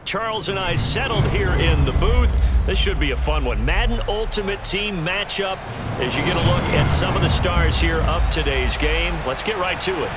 Charles and I settled here in the booth. This should be a fun one. Madden Ultimate Team matchup as you get a look at some of the stars here of today's game. Let's get right to it.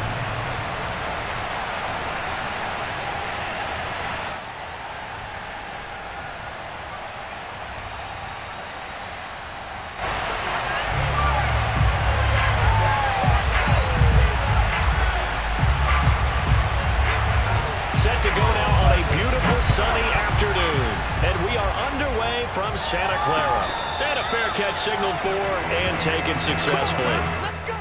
Set to go now on a beautiful sunny afternoon. And we are underway from Santa Clara. And a fair catch signaled for and taken successfully. Let's go.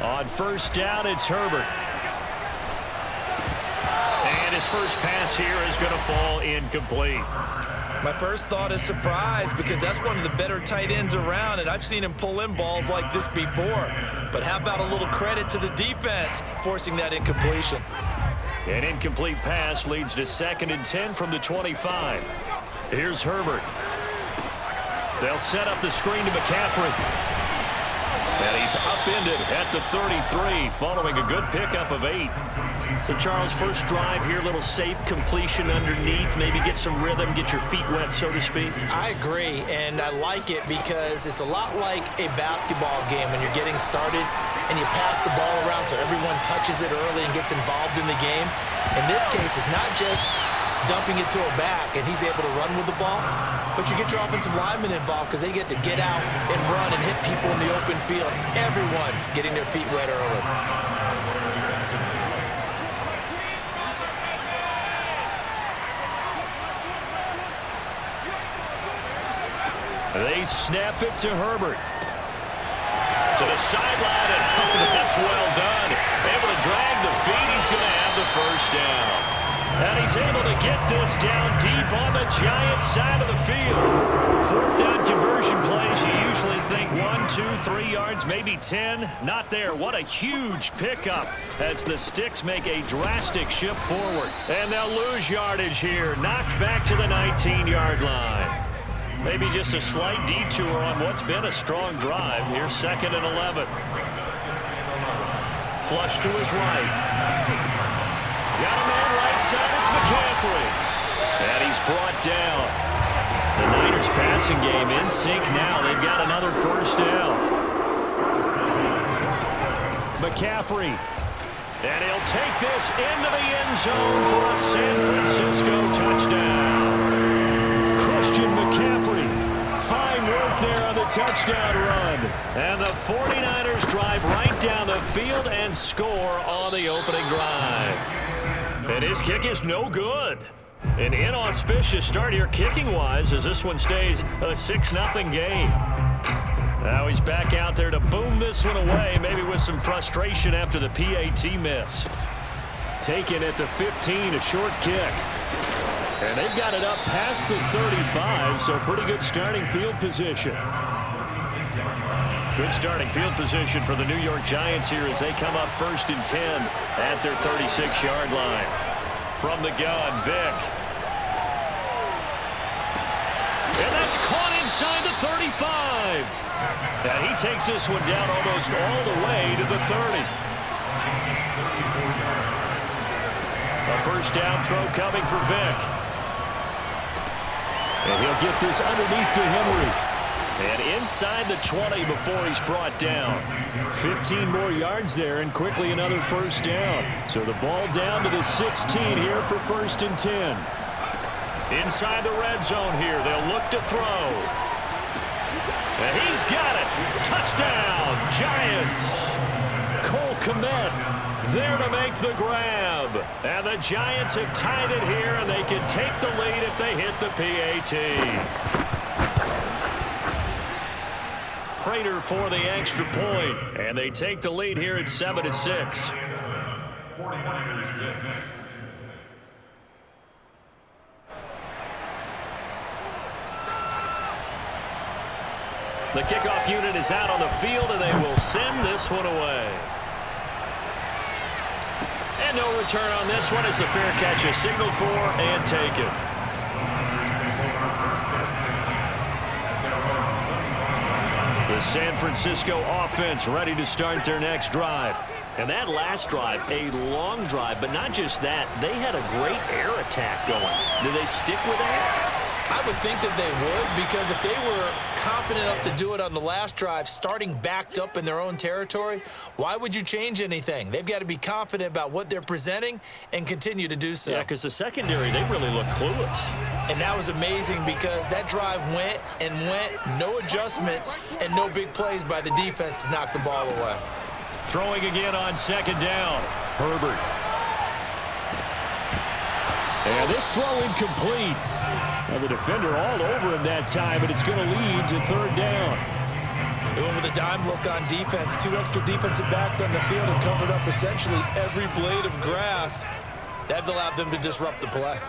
On first down, it's Herbert. And his first pass here is going to fall incomplete. My first thought is surprise because that's one of the better tight ends around, and I've seen him pull in balls like this before. But how about a little credit to the defense forcing that incompletion? An incomplete pass leads to 2nd and 10 from the 25. Here's Herbert. They'll set up the screen to McCaffrey. And he's upended at the 33 following a good pickup of 8. So, Charles, first drive here, little safe completion underneath, maybe get some rhythm, get your feet wet, so to speak. I agree, and I like it because it's a lot like a basketball game when you're getting started and you pass the ball around so everyone touches it early and gets involved in the game. In this case, it's not just dumping it to a back and he's able to run with the ball, but you get your offensive linemen involved because they get to get out and run and hit people in the open field. Everyone getting their feet wet early. They snap it to Herbert. To the sideline, and that's well done. Able to drag the feet. He's going to have the first down. And he's able to get this down deep on the Giants side of the field. 4th down conversion plays, you usually think 1, 2, 3 yards, maybe 10. Not there. What a huge pickup as the Sticks make a drastic shift forward. And they'll lose yardage here. Knocked back to the 19-yard line. Maybe just a slight detour on what's been a strong drive. Here's 2nd and 11. Flush to his right. Got a man right side. It's McCaffrey. And he's brought down. The Niners passing game in sync now. They've got another first down. McCaffrey. And he'll take this into the end zone for a San Francisco touchdown. Christian McCaffrey. Fine work there on the touchdown run. And the 49ers drive right down the field and score on the opening drive. And his kick is no good. An inauspicious start here kicking-wise as this one stays a 6-0 game. Now he's back out there to boom this one away, maybe with some frustration after the PAT miss. Taken at the 15, a short kick. And they've got it up past the 35, so pretty good starting field position. Good starting field position for the New York Giants here as they come up 1st and 10 at their 36-yard line. From the gun, Vick. And that's caught inside the 35. And he takes this one down almost all the way to the 30. A first down throw coming for Vick. And he'll get this underneath to Henry. And inside the 20 before he's brought down. 15 more yards there and quickly another first down. So the ball down to the 16 here for 1st and 10. Inside the red zone here. They'll look to throw. And he's got it. Touchdown, Giants. Cole Kmet there to make the grab. And the Giants have tied it here, and they can take the lead if they hit the PAT. Prater for the extra point, and they take the lead here at 7-6. 49ers 6. The kickoff unit is out on the field, and they will send this one away. And no return on this one as the fair catch is signaled for and taken. The San Francisco offense ready to start their next drive. And that last drive, a long drive, but not just that. They had a great air attack going. Do they stick with that? I would think that they would, because if they were confident enough to do it on the last drive, starting backed up in their own territory, why would you change anything? They've got to be confident about what they're presenting and continue to do so. Yeah, because the secondary, they really look clueless. And that was amazing because that drive went and went, no adjustments, and no big plays by the defense to knock the ball away. Throwing again on second down. Herbert. And this throw incomplete. And the defender all over him that time, and it's going to lead to third down. They went with a dime look on defense. 2 extra defensive backs on the field and covered up essentially every blade of grass. That allowed them to disrupt the play.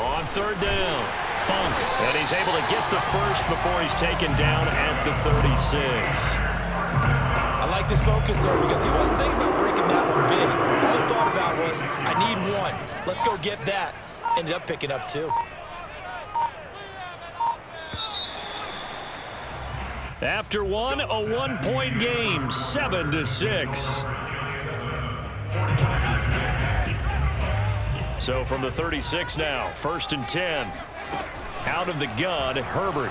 On third down, Funk. And he's able to get the first before he's taken down at the 36. I like this focus there because he wasn't thinking about breaking that one big. All he thought about was, I need one. Let's go get that. Ended up picking up 2. After one, a 1-point game, 7-6. So from the 36 now, 1st and 10. Out of the gun, Herbert.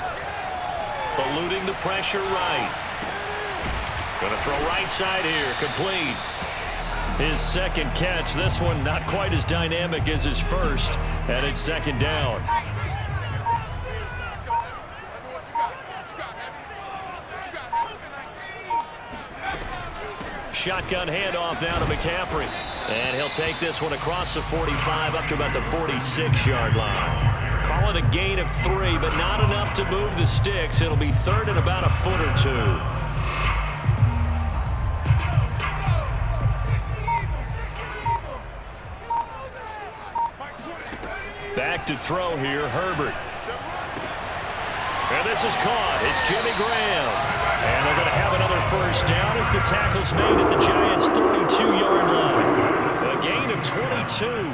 Eluding the pressure right. Going to throw right side here, complete. His second catch, this one not quite as dynamic as his first, and it's second down. Shotgun handoff down to McCaffrey. And he'll take this one across the 45 up to about the 46-yard line. Call it a gain of 3, but not enough to move the sticks. It'll be third and about a foot or 2. Back to throw here, Herbert. And this is caught. It's Jimmy Graham. And they're going to have another first down as the tackle's made at the Giants' 32-yard line. A gain of 22.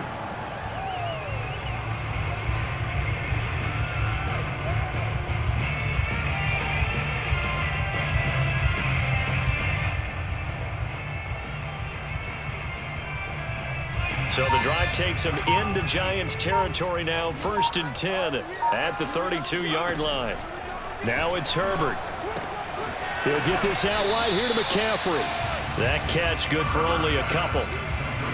So the drive takes them into Giants territory now, 1st and 10 at the 32-yard line. Now it's Herbert. He'll get this out wide here to McCaffrey. That catch good for only a couple.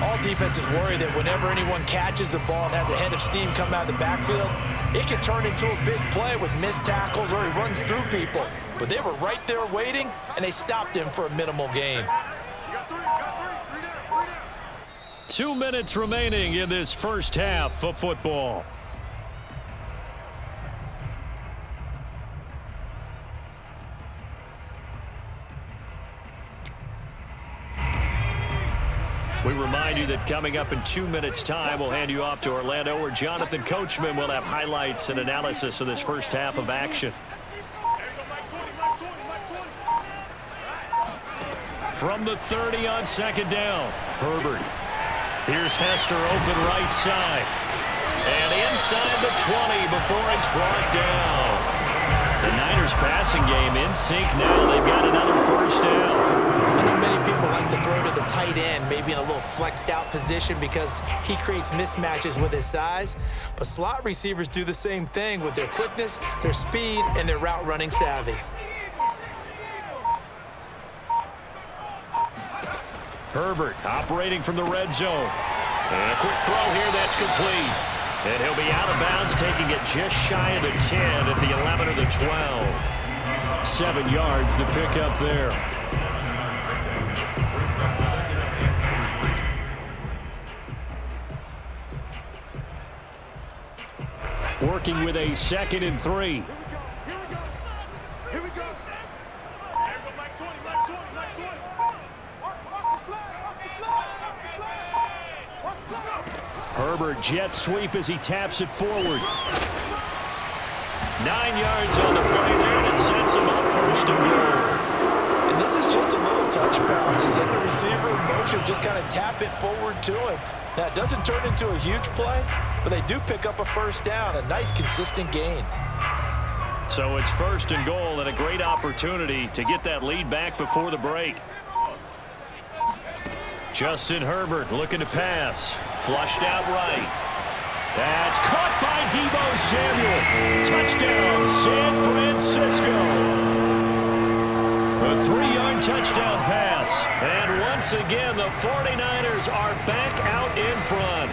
All defenses worry that whenever anyone catches the ball and has a head of steam come out of the backfield, it can turn into a big play with missed tackles or he runs through people. But they were right there waiting, and they stopped him for a minimal gain. 2 minutes remaining in this first half of football. We remind you that coming up in 2 minutes' time, we'll hand you off to Orlando, where Jonathan Coachman will have highlights and analysis of this first half of action. From the 30 on second down, Herbert. Here's Hester open right side. And inside the 20 before it's brought down. The Niners passing game in sync now. They've got another first down. I know many people like to throw to the tight end, maybe in a little flexed out position because he creates mismatches with his size. But slot receivers do the same thing with their quickness, their speed, and their route running savvy. Herbert operating from the red zone. And a quick throw here, that's complete. And he'll be out of bounds, taking it just shy of the 10 at the 11 or the 12. 7 yards, the pickup there. Working with a 2nd and 3. Herbert jet sweep as he taps it forward. 9 yards on the play there, and it sets him up 1st and goal. And this is just a little touch pass. They send the receiver in motion, just kind of tap it forward to him. Now, it doesn't turn into a huge play, but they do pick up a first down, a nice, consistent gain. So it's 1st and goal and a great opportunity to get that lead back before the break. Justin Herbert looking to pass. Flushed out right. That's caught by Deebo Samuel. Touchdown, San Francisco. A 3-yard touchdown pass. And once again, the 49ers are back out in front.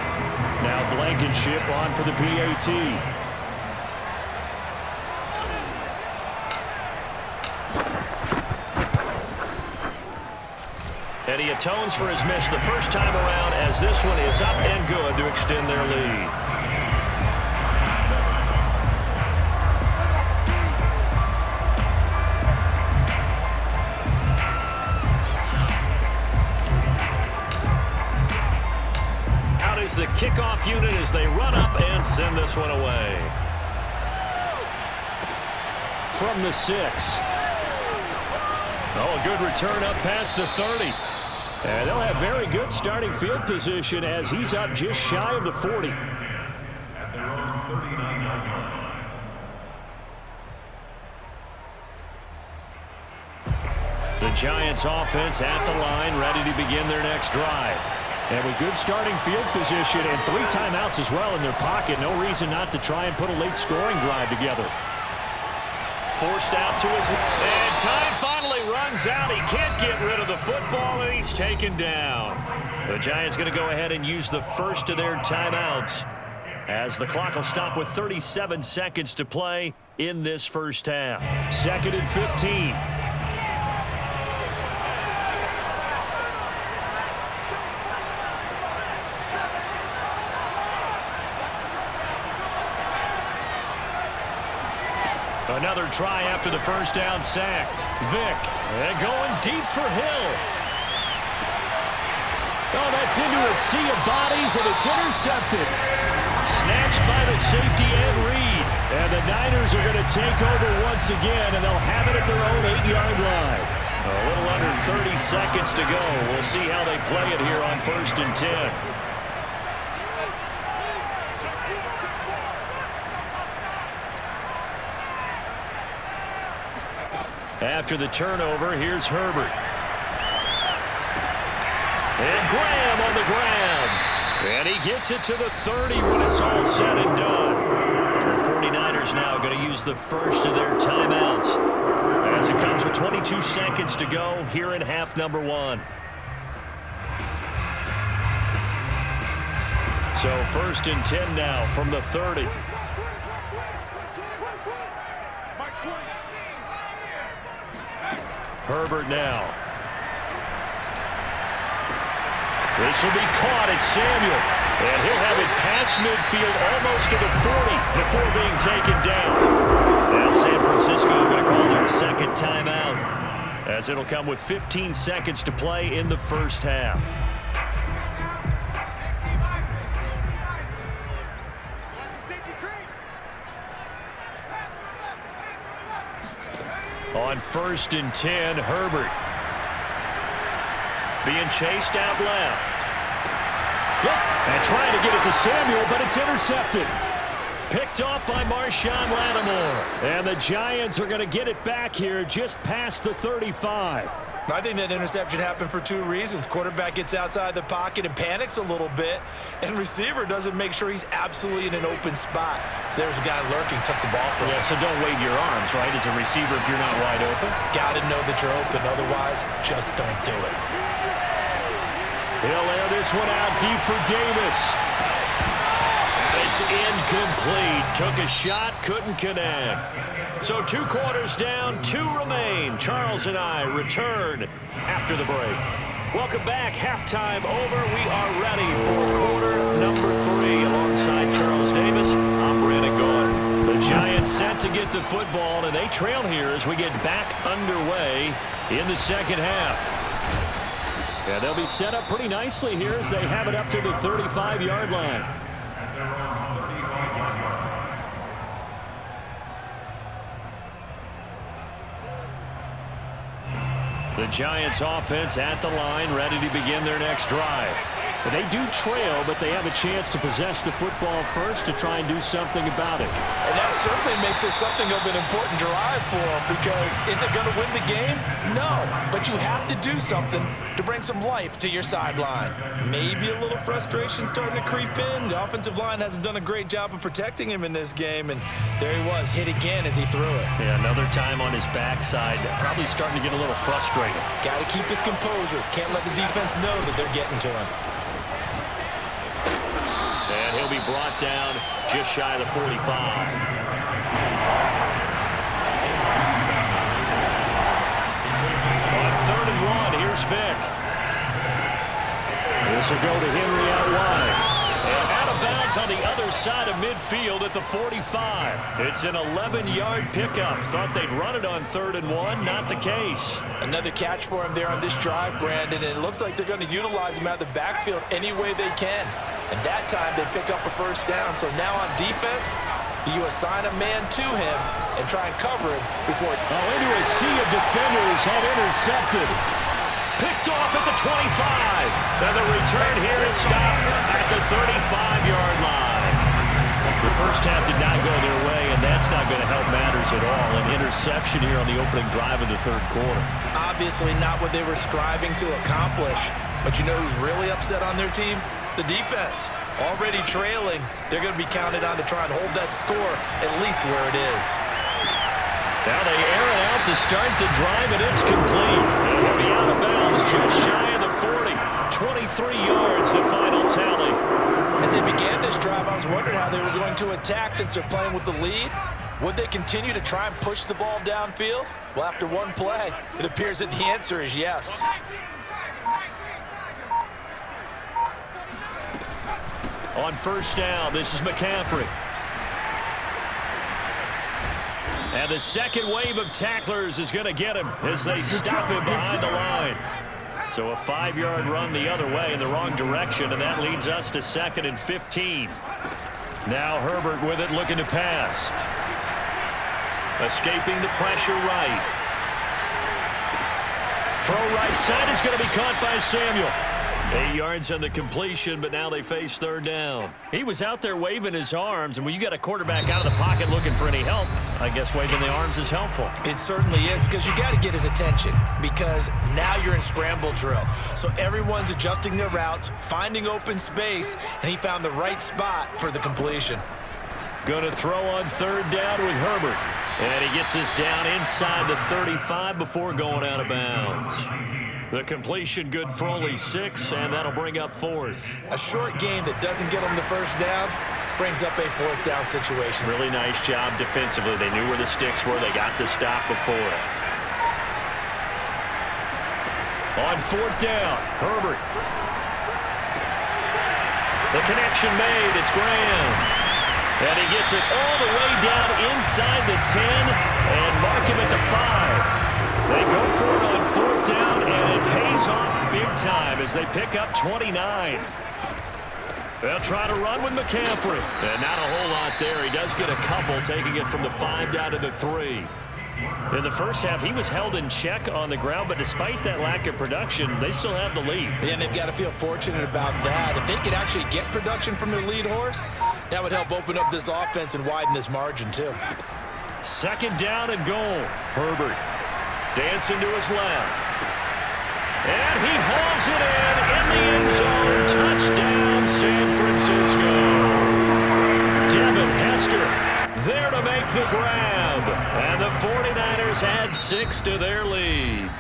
Now Blankenship on for the PAT. And he atones for his miss the first time around as this one is up and good to extend their lead. Out is the kickoff unit as they run up and send this one away. From the 6. Oh, a good return up past the 30. And they'll have very good starting field position as he's up just shy of the 40. The Giants offense at the line, ready to begin their next drive. And with good starting field position and 3 timeouts as well in their pocket, no reason not to try and put a late scoring drive together. Forced out to his left. And time finally runs out. He can't get rid of the football, and he's taken down. The Giants going to go ahead and use the first of their timeouts as the clock will stop with 37 seconds to play in this first half. 2nd and 15. Another try after the first down sack. Vick, and going deep for Hill. Oh, that's into a sea of bodies, and it's intercepted. Snatched by the safety and Reed. And the Niners are going to take over once again, and they'll have it at their own 8-yard line. A little under 30 seconds to go. We'll see how they play it here on 1st and 10. After the turnover, here's Herbert. And Graham on the ground. And he gets it to the 30 when it's all said and done. The 49ers now going to use the first of their timeouts as it comes with 22 seconds to go here in half number 1. So 1st and 10 now from the 30. Herbert now. This will be caught at Samuel. And he'll have it past midfield almost to the 40 before being taken down. Now San Francisco going to call their 2nd timeout as it'll come with 15 seconds to play in the first half. On 1st and 10, Herbert. Being chased out left. And trying to get it to Samuel, but it's intercepted. Picked off by Marshawn Lattimore. And the Giants are going to get it back here just past the 35. I think that interception happened for 2 reasons. Quarterback gets outside the pocket and panics a little bit, and receiver doesn't make sure he's absolutely in an open spot. So there's a guy lurking, took the ball from him. Yeah, so don't wave your arms, right, as a receiver if you're not wide open. Got to know that you're open. Otherwise, just don't do it. He'll air this one out deep for Davis. It's incomplete. Took a shot, couldn't connect. So 2 quarters down, 2 remain. Charles and I return after the break. Welcome back. Halftime over. We are ready for quarter number 3. Alongside Charles Davis, I'm Brandon Gaudin. The Giants set to get the football, and they trail here as we get back underway in the second half. Yeah, they'll be set up pretty nicely here as they have it up to the 35-yard line. The Giants offense at the line, ready to begin their next drive. They do trail, but they have a chance to possess the football first to try and do something about it. And that certainly makes it something of an important drive for them, because is it going to win the game? No, but you have to do something to bring some life to your sideline. Maybe a little frustration starting to creep in. The offensive line hasn't done a great job of protecting him in this game, and there he was, hit again as he threw it. Yeah, another time on his backside, probably starting to get a little frustrated. Got to keep his composure. Can't let the defense know that they're getting to him. And he'll be brought down just shy of the 45. On 3rd and 1, here's Vick. This will go to Henry out wide. And out of bounds on the other side of midfield at the 45. It's an 11-yard pickup. Thought they'd run it on 3rd and 1. Not the case. Another catch for him there on this drive, Brandon, and it looks like they're going to utilize him out of the backfield any way they can. And that time they pick up a first down. So now on defense, do you assign a man to him and try and cover him before... Into a sea of defenders, had intercepted. Picked off at the 25. And the return here is stopped at the 35-yard line. The first half did not go their way, and that's not going to help matters at all. An interception here on the opening drive of the 3rd quarter. Obviously not what they were striving to accomplish. But you know who's really upset on their team? The defense. Already trailing, they're going to be counted on to try and hold that score at least where it is. Now they air it out to start the drive, and it's complete. And he'll be out of bounds just shy of the 40. 23 yards, the final tally. As they began this drive, I was wondering how they were going to attack since they're playing with the lead. Would they continue to try and push the ball downfield? Well, after one play, it appears that the answer is yes. On 1st down, this is McCaffrey. And the second wave of tacklers is going to get him as they stop him behind the line. So a 5-yard run the other way in the wrong direction, and that leads us to 2nd and 15. Now Herbert with it, looking to pass. Escaping the pressure right. Throw right side is going to be caught by Samuel. 8 yards on the completion, but now they face 3rd down. He was out there waving his arms, and when you got a quarterback out of the pocket looking for any help, I guess waving the arms is helpful. It certainly is, because you got to get his attention, because now you're in scramble drill. So everyone's adjusting their routes, finding open space, and he found the right spot for the completion. Going to throw on 3rd down with Herbert. And he gets this down inside the 35 before going out of bounds. The completion good for only 6, and that'll bring up 4th. A short game that doesn't get them the first down brings up a 4th down situation. Really nice job defensively. They knew where the sticks were. They got the stop before it. On 4th down, Herbert. The connection made. It's Graham. And he gets it all the way down inside the 10 and mark him at the 5. They go for it on 4th down, and it pays off big time as they pick up 29. They'll try to run with McCaffrey. And not a whole lot there. He does get a couple, taking it from the 5 down to the 3. In the first half, he was held in check on the ground, but despite that lack of production, they still have the lead. Yeah, and they've got to feel fortunate about that. If they could actually get production from their lead horse, that would help open up this offense and widen this margin, too. 2nd down and goal. Herbert dancing to his left. And he hauls it in the end zone. Touchdown, San Francisco. Devin Hester there to make the grab. And the 49ers add 6 to their lead.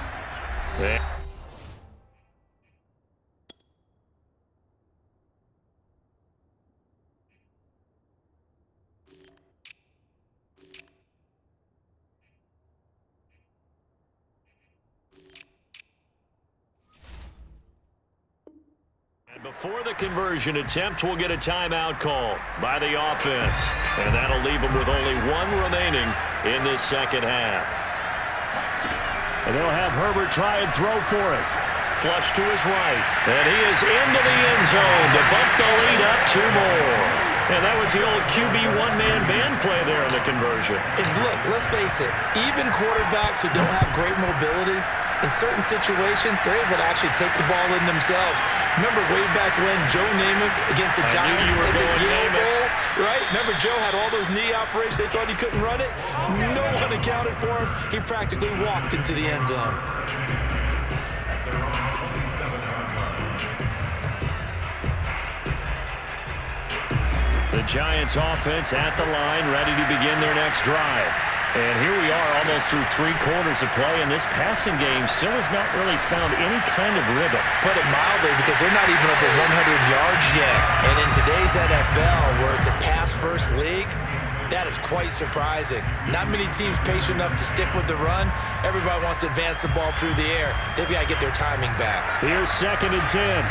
Before the conversion attempt, we'll get a timeout call by the offense. And that'll leave them with only 1 remaining in this 2nd half. And they'll have Herbert try and throw for it. Flush to his right. And he is into the end zone to bump the lead up 2 more. And that was the old QB one-man band play there in the conversion. And look, let's face it, even quarterbacks who don't have great mobility, in certain situations, they're able to actually take the ball in themselves. Remember way back when Joe Namath against the Giants at the Yale Bowl, right? Remember Joe had all those knee operations. They thought he couldn't run it. No one accounted for him. He practically walked into the end zone. The Giants offense at the line, ready to begin their next drive. And here we are almost through 3 quarters of play, and this passing game still has not really found any kind of rhythm. Put it mildly, because they're not even over 100 yards yet. And in today's NFL, where it's a pass-first league, that is quite surprising. Not many teams patient enough to stick with the run. Everybody wants to advance the ball through the air. They've got to get their timing back. Here's 2nd and 10.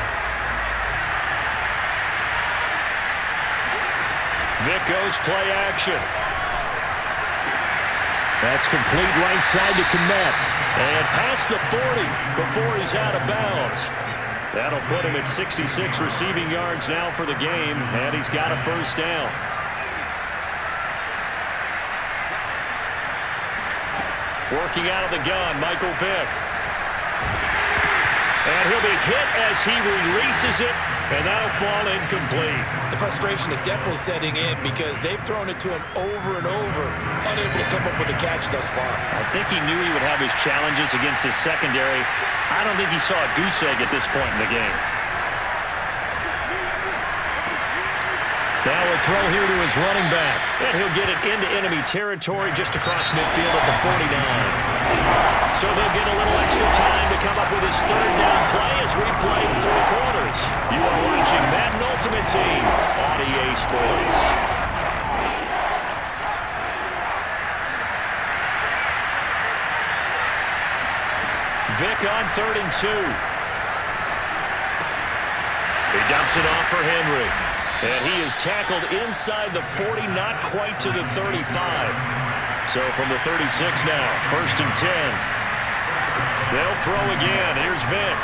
Vic goes play action. That's complete right side to Kmet. And past the 40 before he's out of bounds. That'll put him at 66 receiving yards now for the game, and he's got a first down. Working out of the gun, Michael Vick. And he'll be hit as he releases it, and that'll fall incomplete. The frustration is definitely setting in because they've thrown it to him over and over, unable to come up with a catch thus far. I think he knew he would have his challenges against his secondary. I don't think he saw a goose egg at this point in the game. Now a throw here to his running back. And he'll get it into enemy territory just across midfield at the 49. So they'll get a little extra time to come up with his 3rd down play as we play 3 quarters. You are watching Madden Ultimate Team on EA Sports. Vic on 3rd and 2. He dumps it off for Henry. And he is tackled inside the 40, not quite to the 35. So from the 36 now, 1st and 10. They'll throw again. Here's Vic.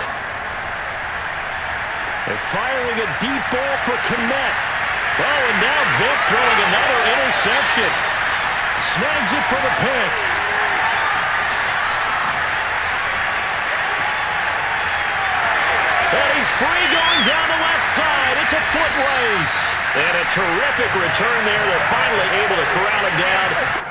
They're firing a deep ball for Kmet. Oh, and now Vic throwing another interception. Snags it for the pick. And he's free going down the left side. It's a foot race. And a terrific return there. They're finally able to corral him down.